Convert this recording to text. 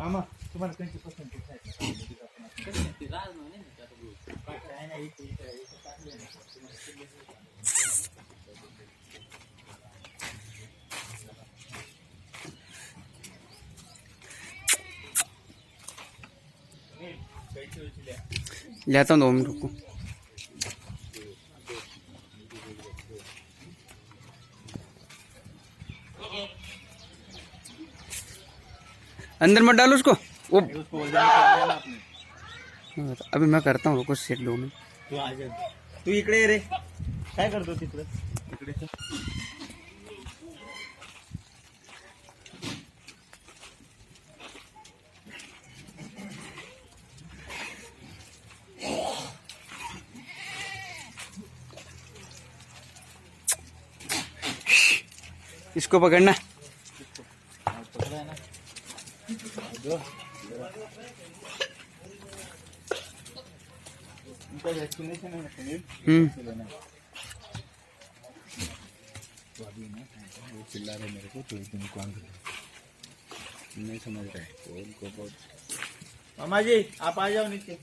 मामा तुम्हाला त्यांची पसंती लेता हूँ 2 मिनट रुको। अंदर मत डालो उसको वो अभी मैं करता हूँ रुको सेट 2 मिनट। तू इकडे रे काय करतो तिकडे इकडे इसको पकड़ना। इनका वैक्सीनेशन है सुनील तो अभी ना वो चिल्ला रहे मेरे को तो एकदम कौन नहीं समझ रहे तो उनको बहुत मामा जी आप आ जाओ नीचे।